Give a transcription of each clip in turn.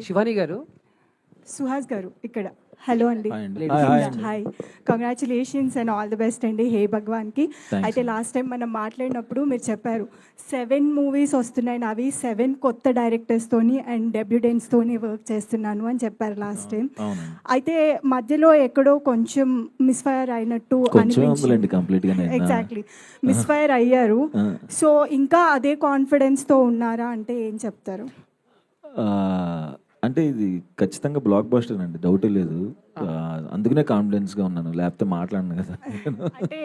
శివాని గారు, సుహాస్ గారు ఇక్కడ. హలో అండి. Hi, congratulations and all the best అండి హే భగవాన్కి. అయితే లాస్ట్ టైం మనం మాట్లాడినప్పుడు మీరు చెప్పారు 7 మూవీస్ వస్తున్నాయి, అవి 7 కొత్త డైరెక్టర్స్తోని అండ్ డెబ్యూటెంట్స్తోని వర్క్ చేస్తున్నాను అని చెప్పారు లాస్ట్ టైం. అయితే మధ్యలో ఎక్కడో కొంచెం మిస్ఫైర్ అయినట్టు అనిపించింది. ఎగ్జాక్ట్లీ మిస్ఫైర్ అయ్యారు. సో ఇంకా అదే కాన్ఫిడెన్స్తో ఉన్నారా అంటే ఏం చెప్తారు? అంటే ఇది ఖచ్చితంగా బ్లాక్ బస్టర్ అండి, డౌటే లేదు. అందుకనే కాన్ఫిడెన్స్గా ఉన్నాను, లేకపోతే మాట్లాడను కదా. అంటే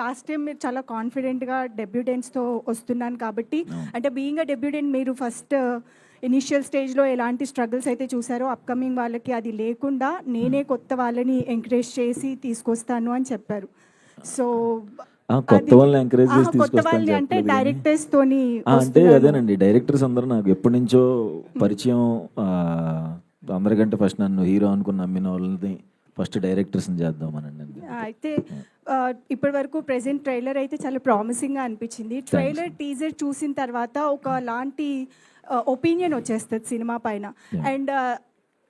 లాస్ట్ టైం మీరు చాలా కాన్ఫిడెంట్గా డెబ్యూటెంట్స్తో వస్తున్నాను కాబట్టి, అంటే బీయింగ్ అ డెబ్యూటెంట్ మీరు ఫస్ట్ ఇనిషియల్ స్టేజ్లో ఎలాంటి స్ట్రగుల్స్ అయితే చూసారో అప్కమింగ్ వాళ్ళకి అది లేకుండా నేనే కొత్త వాళ్ళని ఎంకరేజ్ చేసి తీసుకొస్తాను అని చెప్పారు. సో కొత్త వాళ్ళని ఎంకరేజ్ చేసి తీసుకొస్తాను అంటే డైరెక్టర్స్ తోని అంటే అదేనండి, డైరెక్టర్స్ అందరూ నాకు ఎప్పటి నుంచో పరిచయం. అందరికంటే ఫస్ట్ నన్ను హీరో అనుకుని నమ్మిన వాళ్ళని ఫస్ట్ డైరెక్టర్స్ని చేద్దామనండి. అయితే ఇప్పటి వరకు ప్రెసెంట్ ట్రైలర్ అయితే చాలా ప్రామిసింగ్గా అనిపించింది. ట్రైలర్ టీజర్ చూసిన తర్వాత ఒక లాంటి ఒపీనియన్ వచ్చేస్తుంది సినిమా పైన. అండ్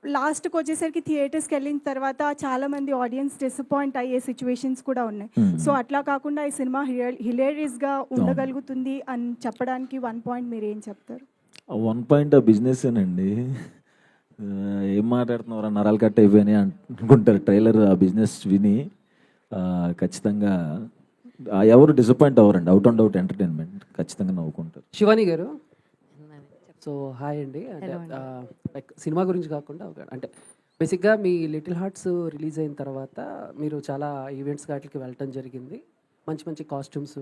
లాస్ట్కి వచ్చేసరికి థియేటర్స్కి వెళ్ళిన తర్వాత చాలామంది ఆడియన్స్ డిసప్పాయింట్ అయ్యే సిచ్యువేషన్స్ కూడా ఉన్నాయి. సో అట్లా కాకుండా ఈ సినిమా హిలేరియస్గా ఉండగలుగుతుంది అని చెప్పడానికి 1 పాయింట్ మీరు ఏం చెప్తారు? 1 పాయింట్ బిజినెస్ ఏనండి. ఏం మాట్లాడుతున్నారు, నరాలు కట్ అయిపోయినాయి అనుకుంటారు ట్రైలర్. ఆ బిజినెస్ విని ఖచ్చితంగా ఎవరు డిసప్పాయింట్ అవ్వరండి. అవుట్ అండ్ అవుట్ ఎంటర్టైన్మెంట్, ఖచ్చితంగా నవ్వుకుంటారు. శివాని గారు, సో హాయ్ అండి. అంటే లైక్ సినిమా గురించి కాకుండా అంటే బేసిక్గా మీ లిటిల్ హార్ట్స్ రిలీజ్ అయిన తర్వాత మీరు చాలా ఈవెంట్స్ వాటికి వెళ్ళటం జరిగింది, మంచి మంచి కాస్ట్యూమ్స్.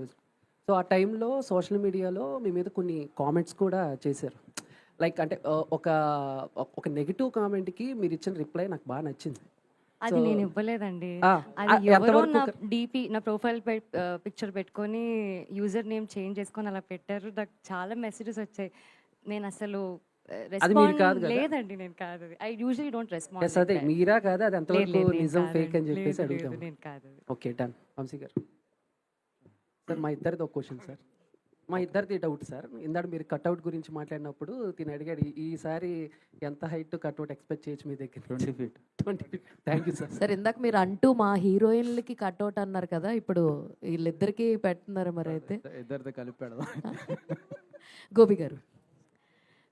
సో ఆ టైంలో సోషల్ మీడియాలో మీ మీద కొన్ని కామెంట్స్ కూడా చేశారు. లైక్ అంటే ఒక నెగిటివ్ కామెంట్కి మీరు ఇచ్చిన రిప్లై నాకు బాగా నచ్చింది. అది నేను ఇవ్వలేదండి. అది ఎవరో నా డిపి, నా ప్రొఫైల్ పిక్చర్ పెట్టుకొని యూజర్ నేమ్ చేంజ్ చేసుకొని అలా పెట్టారు. నాకు చాలా మెసేజెస్ వచ్చాయి. నేను అసలు లేదండి, నేను కాదు. I usually don't respond. అదే మీరా కాదు, అది ఎంతవరకు నిజం ఫేక్ అని చెప్పేసి అడుగుతాం. నేను కాదు. Okay done. వంశీ గారు సార్, మా ఇద్దరిది ఒక క్వశ్చన్ సార్. మా ఇద్దరిది డౌట్ సార్. ఇందాక మీరు కట్అవుట్ గురించి మాట్లాడినప్పుడు తిని అడిగాడు, ఈసారి ఎంత హైట్ కట్అవుట్ ఎక్స్పెక్ట్ చేయొచ్చు మీ దగ్గర? 20 feet. 20 feet. Thank you sir. Sir ఇందాక మీరు అంటూ మా హీరోయిన్లకి కట్అవుట్ అన్నారు కదా, ఇప్పుడు వీళ్ళిద్దరికి పెడుతున్నారు మరి? అయితే ఇద్దరితో కలిపి పెడదాం. గోపి గారు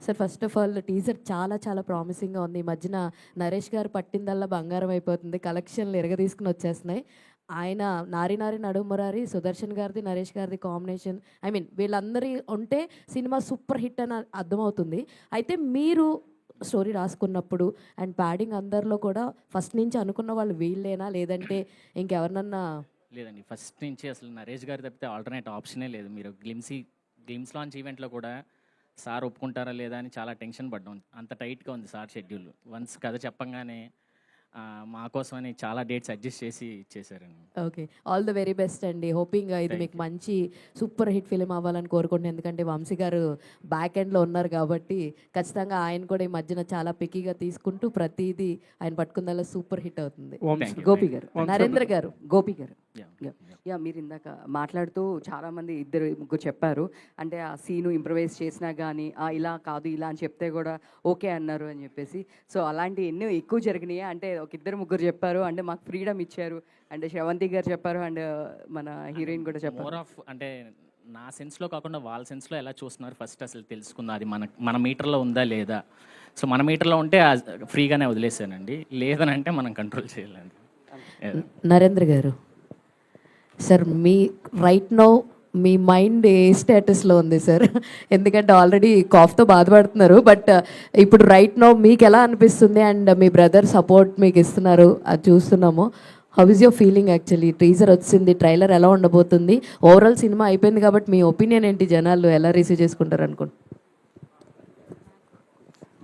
sir, first of all teaser చాలా చాలా ప్రామిసింగ్గా ఉంది. ఈ మధ్యన నరేష్ గారు పట్టిందల్లా బంగారం అయిపోతుంది, కలెక్షన్లు ఎరగదీసుకుని వచ్చేస్తున్నాయి. ఆయన నారి నడుమురారి, సుదర్శన్ గారిది నరేష్ గారిది కాంబినేషన్, ఐ మీన్ వీళ్ళందరి ఉంటే సినిమా సూపర్ హిట్ అని అర్థమవుతుంది. అయితే మీరు స్టోరీ రాసుకున్నప్పుడు అండ్ ప్యాడింగ్ అందరిలో కూడా ఫస్ట్ నుంచి అనుకున్న వాళ్ళు వీళ్ళేనా, లేదంటే ఇంకెవరినన్నా? లేదండి, ఫస్ట్ నుంచి అసలు నరేష్ గారు తప్పితే ఆల్టర్నేట్ ఆప్షనే లేదు. మీరు గ్లిమ్స్ లాంచ్ ఈవెంట్లో కూడా సార్ ఒప్పుకుంటారా లేదా అని చాలా టెన్షన్ పడ్డాం. అంత టైట్గా ఉంది సార్ షెడ్యూల్. వన్స్ కథ చెప్పంగానే మా కోసమని చాలా డేట్స్ అడ్జస్ట్ చేసి ఇచ్చేసారండి. Okay, all the very best అండి. హోపింగ్ ఇది మీకు మంచి సూపర్ హిట్ ఫిలిం అవ్వాలని కోరుకుంటున్నాను. ఎందుకంటే వంశీ గారు బ్యాక్ ఎండ్లో ఉన్నారు కాబట్టి ఖచ్చితంగా ఆయన కూడా ఈ మధ్యన చాలా పిక్కీగా తీసుకుంటూ ప్రతిదీ ఆయన పట్టుకుందల్లా సూపర్ హిట్ అవుతుంది. గోపి గారు, నరేంద్ర గారు, గోపి గారు, మీరు ఇందాక మాట్లాడుతూ చాలామంది 2-3 చెప్పారు. అంటే ఆ సీను ఇంప్రవైజ్ చేసినా కానీ ఇలా కాదు ఇలా అని చెప్తే కూడా ఓకే అన్నారు అని చెప్పేసి. సో అలాంటి ఎన్నో ఎక్కువ జరిగినాయి. అంటే ఒక 2-3 చెప్పారు, అంటే మాకు ఫ్రీడమ్ ఇచ్చారు. అంటే శ్రవంతి గారు చెప్పారు, అండ్ మన హీరోయిన్ కూడా చెప్పారు. మోర్ ఆఫ్ అంటే నా సెన్స్లో కాకుండా వాళ్ళ సెన్స్లో ఎలా చూస్తున్నారు ఫస్ట్ అసలు తెలుసుకుందాం. అది మన మీటర్లో ఉందా లేదా. సో మన మీటర్లో ఉంటే ఫ్రీగానే వదిలేసానండి, లేదనంటే మనం కంట్రోల్ చేయాలండి. నరేంద్ర గారు సార్, మీ రైట్ నౌ మీ మైండ్ ఏ స్టేటస్లో ఉంది సార్? ఎందుకంటే ఆల్రెడీ కాఫ్తో బాధపడుతున్నారు, బట్ ఇప్పుడు రైట్ నౌ మీకు ఎలా అనిపిస్తుంది? అండ్ మీ బ్రదర్ సపోర్ట్ మీకు ఇస్తున్నారు, అది చూస్తున్నాము. How is your feeling? Actually teaser వచ్చింది, ట్రైలర్ ఎలా ఉండబోతుంది? ఓవరాల్ సినిమా అయిపోయింది కాబట్టి మీ ఒపీనియన్ ఏంటి? జనాలు ఎలా రిసీవ్ చేసుకుంటారు అనుకుంటున్నారు?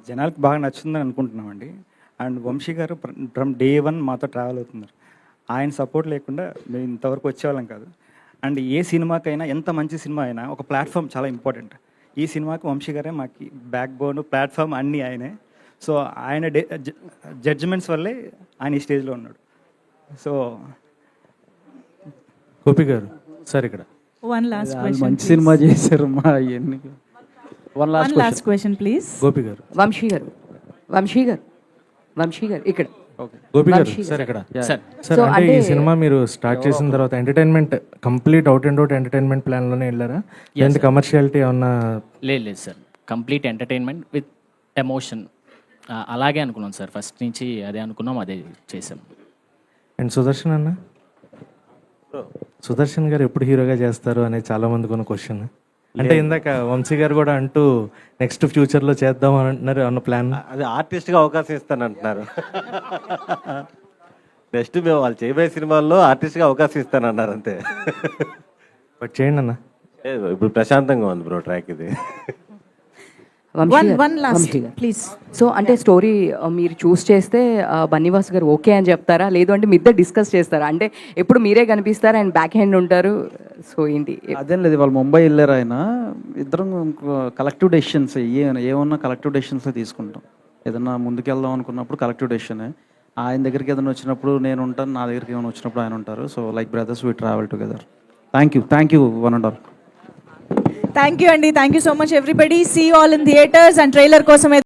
జనాలకు బాగా నచ్చుతుందని అనుకుంటున్నామండి. అండ్ వంశీ గారు ఫ్రమ్ డే 1 మాతో ట్రావెల్ అవుతున్నారు. ఆయన సపోర్ట్ లేకుండా మేము ఇంతవరకు వచ్చేవాళ్ళం కాదు. అండ్ ఏ సినిమాకైనా, ఎంత మంచి సినిమా అయినా ఒక ప్లాట్ఫామ్ చాలా ఇంపార్టెంట్. ఈ సినిమాకి వంశీ గారే మాకు బ్యాక్ బోన్, ప్లాట్ఫామ్ అన్నీ ఆయనే. సో ఆయన జడ్జిమెంట్స్ వల్లే ఆయన ఈ స్టేజ్లో ఉన్నాడు. సో గోపి గారు సార్, ఇక్కడ మంచి సినిమా చేశారు మా. One last question please. Gopi garu, Vamsi గారు. వంశీ గారు ఇక్కడ. గోపి గారు వంశీ సార్ ఇక్కడ సార్ సార్ So, అంటే ఈ అంటే- సినిమా మీరు స్టార్ట్ చేసిన తర్వాత entertainment complete out and out entertainment ప్లాన్లోనే వెళ్ళారా లేదంటే కమర్షియాలిటీ ఏమన్నా? లేదు sir, complete entertainment with emotion అలాగే అనుకున్నాం సార్. ఫస్ట్ నుంచి అదే అనుకున్నాం, అదే చేసాం. అండ్ సుదర్శన్ అన్న, సుదర్శన్ గారు ఎప్పుడు హీరోగా చేస్తారు అనేది చాలా మందికి ఉన్న క్వశ్చన్. అంటే ఇందాక వంశీ గారు కూడా అంటూ నెక్స్ట్ ఫ్యూచర్లో చేద్దాం అని అంటున్నారు, అన్న ప్లాన్. అది ఆర్టిస్ట్గా అవకాశం ఇస్తానంటున్నారు. నెక్స్ట్ మేము వాళ్ళు చేయబోయే సినిమాల్లో ఆర్టిస్ట్గా అవకాశం ఇస్తానన్నారు అంతే. బట్ చేయండి అన్న. ఇప్పుడు ప్రశాంతంగా ఉంది బ్రో ట్రాక్ ఇది. వంశీ గారు ప్లీజ్. సో అంటే స్టోరీ మీరు చూస్ చేస్తే బన్నీవాస్ గారు ఓకే అని చెప్తారా, లేదు అంటే మీ ఇద్దరు డిస్కస్ చేస్తారా? అంటే ఎప్పుడు మీరే కనిపిస్తారా, అండ్ బ్యాక్ హ్యాండ్ ఉంటారు? సో ఏంటి? అదేం లేదు, వాళ్ళు ముంబై వెళ్ళారు, ఆయన ఇద్దరం కలెక్టివ్ డెసిషన్స్ ఏమన్నా కలెక్టివ్ డెసిషన్స్ తీసుకుంటాం. ఏదన్నా ముందుకెళ్దాం అనుకున్నప్పుడు కలెక్టివ్ డెసిషనే. ఆయన దగ్గరికి ఏదైనా వచ్చినప్పుడు నేను ఉంటాను, నా దగ్గరికి ఏమైనా వచ్చినప్పుడు ఆయన ఉంటారు. So like brothers we travel together. Thank you one and all. Thank you అండి. Thank you so much everybody. See all in theatres. And trailer కోసం